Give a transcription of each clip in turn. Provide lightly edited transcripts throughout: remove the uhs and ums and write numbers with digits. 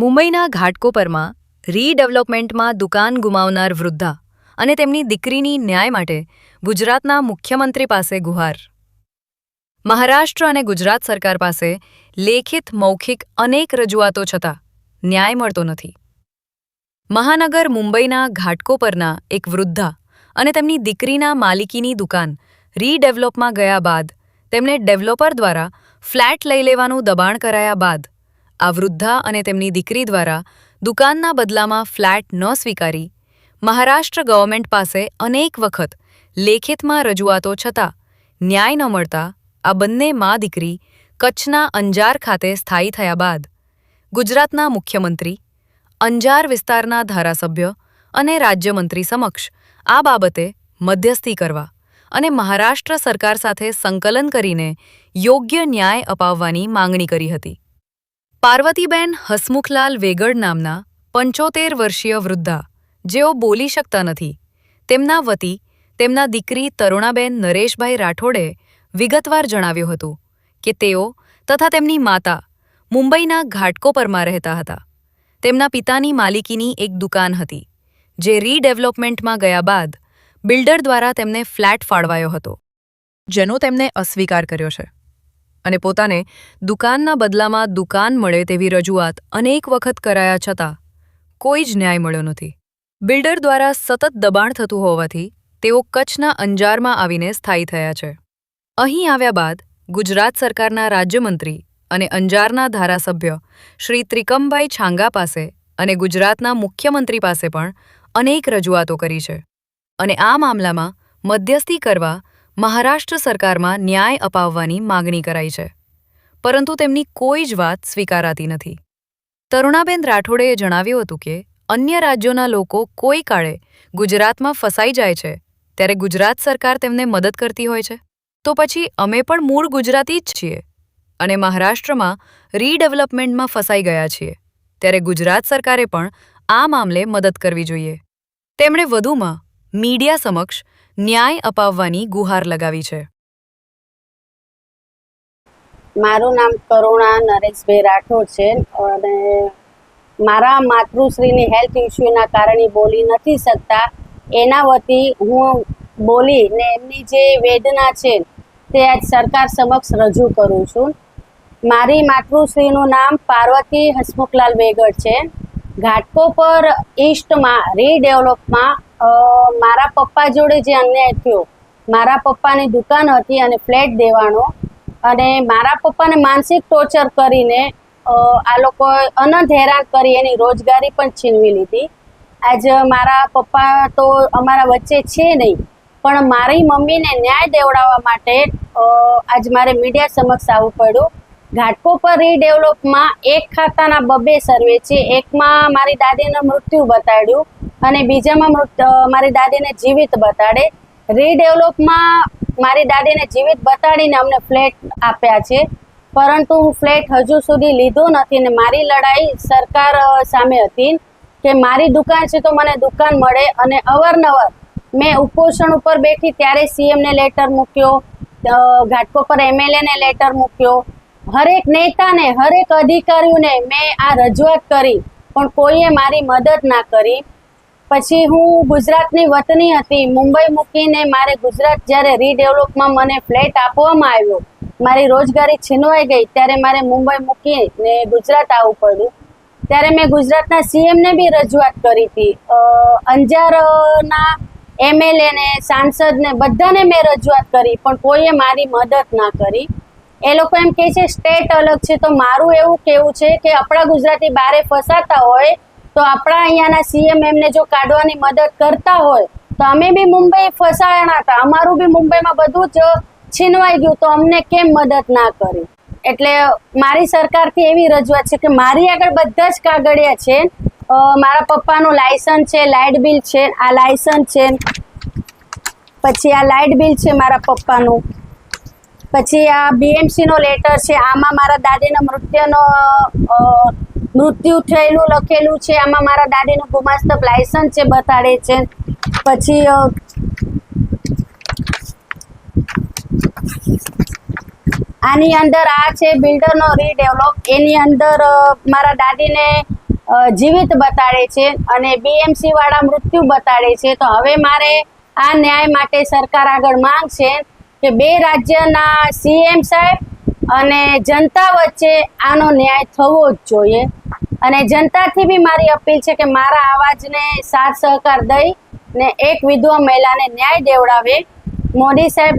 મુંબઈના ઘાટકોપરમાં રીડેવલપમેન્ટમાં દુકાન ગુમાવનાર વૃદ્ધા અને તેમની દીકરીની ન્યાય માટે ગુજરાતના મુખ્યમંત્રી પાસે ગુહાર. મહારાષ્ટ્ર અને ગુજરાત સરકાર પાસે લેખિત મૌખિક અનેક રજૂઆતો છતાં ન્યાય મળતો નથી. મહાનગર મુંબઈના ઘાટકોપરના એક વૃદ્ધા અને તેમની દીકરીના માલિકીની દુકાન રીડેવલપમાં ગયા બાદ તેમને ડેવલપર દ્વારા ફ્લેટ લઈ લેવાનું દબાણ કરાયા બાદ આ વૃદ્ધા અને તેમની દીકરી દ્વારા દુકાનના બદલામાં ફ્લેટ ન સ્વીકારી મહારાષ્ટ્ર ગવર્મેન્ટ પાસે અનેક વખત લેખિતમાં રજૂઆતો છતાં ન્યાય ન મળતા આ બંને મા દીકરી કચ્છના અંજાર ખાતે સ્થાયી થયા બાદ ગુજરાતના મુખ્યમંત્રી, અંજાર વિસ્તારના ધારાસભ્ય અને રાજ્યમંત્રી સમક્ષ આ બાબતે મધ્યસ્થી કરવા અને મહારાષ્ટ્ર સરકાર સાથે સંકલન કરીને યોગ્ય ન્યાય અપાવવાની માંગણી કરી હતી. પાર્વતીબેન હસમુખલાલ વેગડ નામના 75 વર્ષીય વૃદ્ધા, જેઓ બોલી શકતા નથી, તેમના વતી તેમના દીકરી તરુણાબેન નરેશભાઈ રાઠોડે વિગતવાર જણાવ્યું હતું કે તેઓ તથા તેમની માતા મુંબઈના ઘાટકોપરમાં રહેતા હતા. તેમના પિતાની માલિકીની એક દુકાન હતી, જે રીડેવલપમેન્ટમાં ગયા બાદ બિલ્ડર દ્વારા તેમને ફ્લેટ ફાળવાયો હતો, જેનો તેમને અસ્વીકાર કર્યો છે અને પોતાને દુકાનના બદલામાં દુકાન મળે તેવી રજૂઆત અનેક વખત કરાયા છતાં કોઈ જ ન્યાય મળ્યો નથી. બિલ્ડર દ્વારા સતત દબાણ થતું હોવાથી તેઓ કચ્છના અંજારમાં આવીને સ્થાયી થયા છે. અહીં આવ્યા બાદ ગુજરાત સરકારના રાજ્યમંત્રી અને અંજારના ધારાસભ્ય શ્રી ત્રિકમભાઈ છાંગા પાસે અને ગુજરાતના મુખ્યમંત્રી પાસે પણ અનેક રજૂઆતો કરી છે અને આ મામલામાં મધ્યસ્થી કરવા મહારાષ્ટ્ર સરકારમાં ન્યાય અપાવવાની માગણી કરાઈ છે, પરંતુ તેમની કોઈ જ વાત સ્વીકારાતી નથી. તરુણાબેન રાઠોડેએ જણાવ્યું હતું કે અન્ય રાજ્યોના લોકો કોઈ કાળે ગુજરાતમાં ફસાઈ જાય છે ત્યારે ગુજરાત સરકાર તેમને મદદ કરતી હોય છે, તો પછી અમે પણ મૂળ ગુજરાતી જ છીએ અને મહારાષ્ટ્રમાં રીડેવલપમેન્ટમાં ફસાઈ ગયા છીએ ત્યારે ગુજરાત સરકારે પણ આ મામલે મદદ કરવી જોઈએ. તેમણે વધુમાં મીડિયા સમક્ષ ન્યાય અપાવવાની ગુહાર લગાવી છે. મારું નામ કરુણા નરેશભાઈ રાઠોડ છે અને મારા માતૃશ્રીની હેલ્થ ઇસ્યુના કારણે બોલી નથી શકતા, એના વતી હું બોલી ને એમની જે વેદના છે તે આજ સરકાર સમક્ષ રજૂ કરું છું. મારી માતૃશ્રીનું નામ પાર્વતી હસમુખલાલ વેગડ છે. ઘાટકોપર ઈસ્ટમાં રીડેવલપમાં મારા પપ્પા જોડે જે અન્યાય થયો, મારા પપ્પાની દુકાન હતી અને ફ્લેટ દેવાનો, અને મારા પપ્પાને માનસિક ટોર્ચર કરીને આ લોકોએ અનંત હેરાન કરી એની રોજગારી પણ છીનવી લીધી. આજે મારા પપ્પા તો અમારા વચ્ચે છે નહીં, પણ મારી મમ્મીને ન્યાય દેવડાવવા માટે આજ મારે મીડિયા સમક્ષ આવવું પડ્યું. ઘાટકોપર રીડેવલપમાં એક ખાતાના 2 સર્વે છે. એકમાં મારી દાદીનું મૃત્યુ બતાડ્યું અને બીજામાં મારી દાદીને જીવિત બતાડે. રીડેવલપમાં મારી દાદીને જીવિત બતાડીને અમને ફ્લેટ આપ્યા છે, પરંતુ હું ફ્લેટ હજુ સુધી લીધો નથી અને મારી લડાઈ સરકાર સામે હતી કે મારી દુકાન છે તો મને દુકાન મળે. અને અવારનવાર મેં ઉપોષણ ઉપર બેઠી ત્યારે સીએમને લેટર મૂક્યો, ઘાટકોપર એમએલએને લેટર મૂક્યો, હરેક નેતાને હરેક અધિકારીઓને મેં આ રજૂઆત કરી, પણ કોઈએ મારી મદદ ના કરી. પછી હું ગુજરાતની વતની હતી, મુંબઈ મૂકીને મારે ગુજરાત જ્યારે રીડેવલપમાં મને ફ્લેટ આપવામાં આવ્યો, મારી રોજગારી છીનવાઈ ગઈ, ત્યારે મારે મુંબઈ મૂકીને ગુજરાત આવવું પડ્યું. ત્યારે મેં ગુજરાતના સીએમને બી રજૂઆત કરી હતી, અંજારના એમએલએને, સાંસદને બધાને મેં રજૂઆત કરી, પણ કોઈએ મારી મદદ ના કરી. એ લોકો એમ કહે છે સ્ટેટ અલગ છે, તો મારું એવું કહેવું છે કે આપણા ગુજરાતી બારે ફસાતા હોય તો આપણા અહીંયાના સીએમ એમને જો કાઢવાની મદદ કરતા હોય તો અમે બી મુંબઈ ફસાયા હતા, અમારું બી મુંબઈમાં બધું જ છીનવાઈ ગયું, તો અમને કેમ મદદ ના કરી. એટલે મારી સરકારથી એવી રજૂઆત છે કે મારી આગળ બધા જ કાગળિયા છે, મારા પપ્પાનું લાયસન્સ છે, લાઇટ બિલ છે, આ લાયસન્સ છે, પછી આ લાઇટ બિલ છે મારા પપ્પાનું, પછી આ બીએમસીનો લેટર છે, આમાં મારા દાદીના મૃત્યુ થયેલું લખેલું છે, આમાં મારા દાદીનું ગુમાસ્તક લાયસન્સ છે બતાડે છે. પછી આની અંદર આ છે બિલ્ડરનો રીડેવલપ, એની અંદર મારા દાદીને જીવિત બતાડે છે અને બીએમસી વાળા મૃત્યુ બતાડે છે. તો હવે મારે આ ન્યાય માટે સરકાર આગળ માંગ છે કે બે રાજ્યના સીએમ સાહેબ અને જનતા વચ્ચે આનો ન્યાય થવો જ જોઈએ. અને જનતાથી બી મારી અપીલ છે કે મારા અવાજને સાથ સહકાર દઈ ને એક વિધવા મહિલાને ન્યાય દેવડાવે. મોદી સાહેબ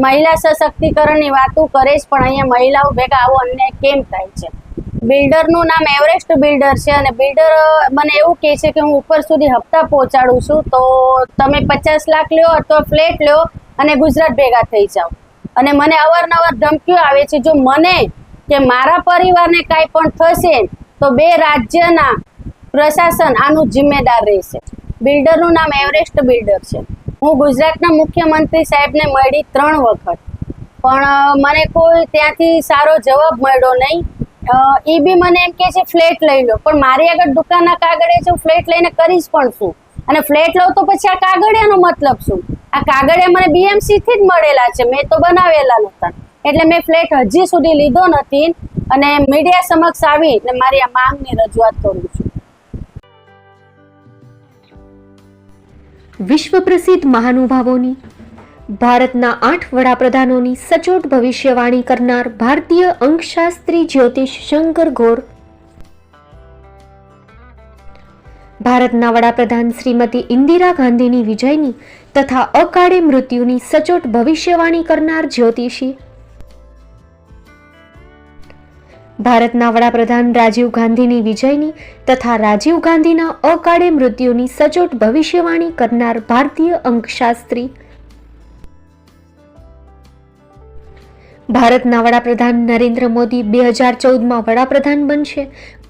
મહિલા સશક્તિકરણની વાતો કરે છે, પણ અહીંયા મહિલાઓ ભેગા આવો અન્યાય કેમ થાય છે? બિલ્ડરનું નામ એવરેસ્ટ બિલ્ડર છે અને બિલ્ડર મને એવું કહે છે કે હું ઉપર સુધી હપ્તા પહોંચાડું છું, તો તમે 50 લાખ લ્યો અથવા ફ્લેટ લ્યો અને ગુજરાત ભેગા થઈ જાઓ. અને મને અવારનવાર ધમકીઓ આવે છે, જો મને કે મારા પરિવારને કાંઈ પણ થશે તો બે રાજ્યના પ્રશાસન આનું જિમ્મેદાર રહેશે. બિલ્ડરનું નામ એવરેસ્ટ બિલ્ડર છે. હું ગુજરાતના મુખ્યમંત્રી સાહેબને મળી 3 વખત, પણ મને કોઈ ત્યાંથી સારો જવાબ મળ્યો નહીં. એ બી મને એમ કહે છે ફ્લેટ લઈ લો, પણ મારી આગળ દુકાનના કાગળે છે, હું ફ્લેટ લઈને કરીશ પણ શું? અને ફ્લેટ લઉં તો પછી આ કાગળિયાનો મતલબ શું? આ કાગળિયા મને બીએમસીથી જ મળેલા છે, મેં તો બનાવેલા નહોતા. એટલે મેં ફ્લેટ હજી સુધી લીધો નથી અને મીડિયા સમક્ષ આવી ને મારી આ માંગની રજૂઆત કરું છું. વિશ્વ પ્રસિદ્ધ મહાનુભાવોની, ભારતના 8 વડાપ્રધાનોની સચોટ ભવિષ્યવાણી કરનાર ભારતીય અંકશાસ્ત્રી જ્યોતિષ શંકર ગોર, ભારતના વડાપ્રધાન શ્રીમતી ઇન્દિરા ગાંધીની વિજયની તથા અકાળે મૃત્યુની સચોટ ભવિષ્યવાણી કરનાર જ્યોતિષી, ભારતના વડાપ્રધાન રાજીવ ગાંધીની વિજયની તથા રાજીવ ગાંધીના અકાળે મૃત્યુની સચોટ ભવિષ્યવાણી કરનાર ભારતીય અંકશાસ્ત્રી, ભારતના વડાપ્રધાન નરેન્દ્ર મોદી 2014માં વડાપ્રધાન બનશે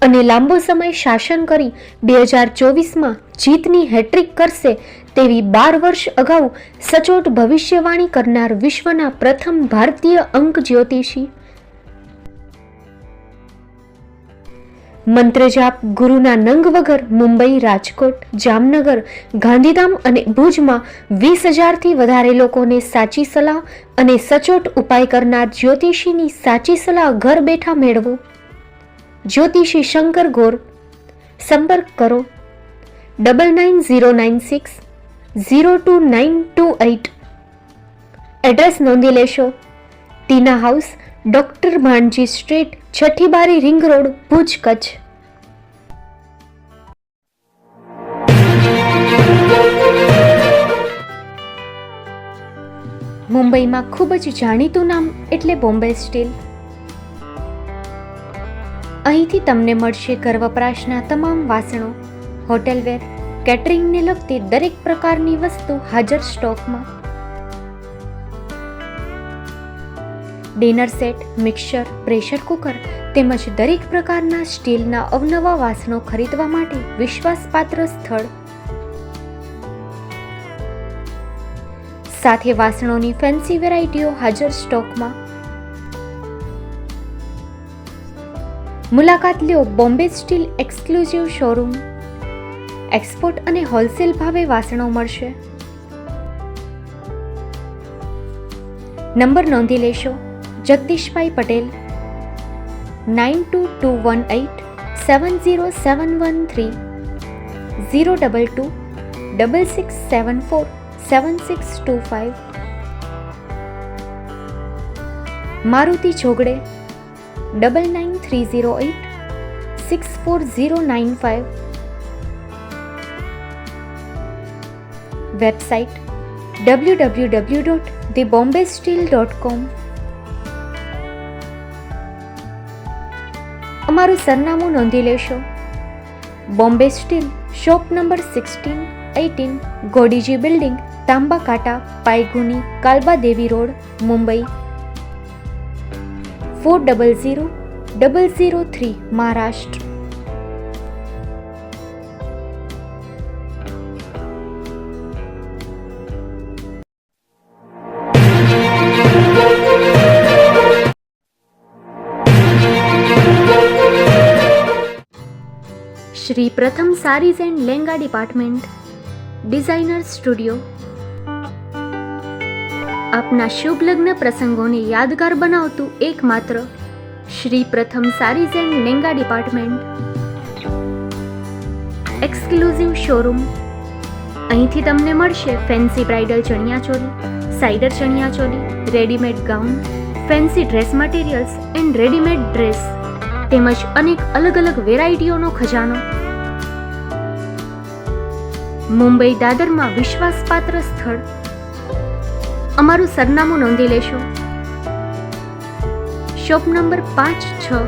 અને લાંબો સમય શાસન કરી 2024માં જીતની હેટ્રિક કરશે તેવી 12 વર્ષ અગાઉ સચોટ ભવિષ્યવાણી કરનાર વિશ્વના પ્રથમ ભારતીય અંક જ્યોતિષી, મંત્રજાપ ગુરુના નંગ વગર મુંબઈ, રાજકોટ, જામનગર, ગાંધીધામ અને ભુજમાં 20,000થી વધારે લોકોને સાચી સલાહ અને સચોટ ઉપાય કરનાર જ્યોતિષીની સાચી સલાહ ઘર બેઠા મેળવો. જ્યોતિષી શંકર ગોર. સંપર્ક કરો 9909602928. એડ્રેસ નોંધી લેશો. ટીના હાઉસ, ડોક્ટર ભાણજી સ્ટ્રીટ, છઠ્ઠી બારી, રિંગ રોડ, ભુજ, કચ્છ. મુંબઈમાં ખૂબ જ જાણીતું નામ એટલે બોમ્બે સ્ટીલ. અહીંથી તમને મળશે ઘર વપરાશના તમામ વાસણો, હોટેલવેર, કેટરિંગને લગતી દરેક પ્રકારની વસ્તુ હાજર સ્ટોકમાં. Dinner set, mixer, pressure cooker તેમજ દરેક પ્રકારના સ્ટીલના અવનવા વાસણો ખરીદવા માટે વિશ્વાસપાત્ર સ્થળ. સાથે વાસણોની ફેન્સી વેરાયટીઓ હાજર સ્ટોકમાં. મુલાકાત લ્યો Bombay steel exclusive showroom. Export અને હોલસેલ ભાવે વાસણો મળશે. નંબર નોંધી લેશો. જગદીશભાઈ પટેલ 9221870713 022 6674 7625. મારુતિ જોગડે 9930864095. Website www.thebombasteel.com. અમારું સરનામું નોંધી લેશો. Bombay steel, shop number 16-18, Godiji building, Tamba Kanta, Pydhonie, Kalbadevi road, Mumbai 400003, Maharashtra. Shri Pratham sarees and lehenga department, designer studio. આપના શુભ લગ્ન પ્રસંગોને યાદગાર બનાવતું એકમાત્ર Shri Pratham sarees and lehenga department. Exclusive showroom. અહીંથી તમને મળશે fancy bridal chaniya choli, cider chaniya choli, readymade gown, fancy dress materials and readymade dress તેમજ અનેક અલગ અલગ વેરાયટીઓનો ખજાનો. મુંબઈ દાદરમાં વિશ્વાસપાત્ર સ્થળ. અમારું સરનામું નોંધી લેશો. Shop number 5-6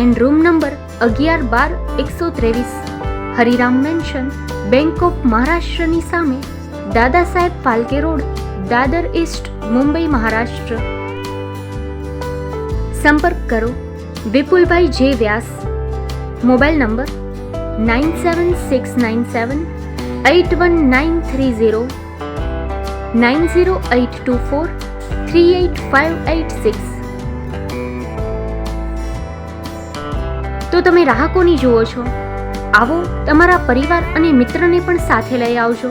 and room number 11-12-123, Hariram mansion, bank of મહારાષ્ટ્રની સામે, દાદા સાહેબ ફાલ્કે રોડ, દાદર ઈસ્ટ, મુંબઈ, મહારાષ્ટ્ર. સંપર્ક કરો વિપુલભાઈ જે વ્યાસ. Mobile number 9769781930, 9082438586. તો તમે રાહ કોની જુઓ છો? આવો, તમારા પરિવાર અને મિત્રને પણ સાથે લઈ આવજો.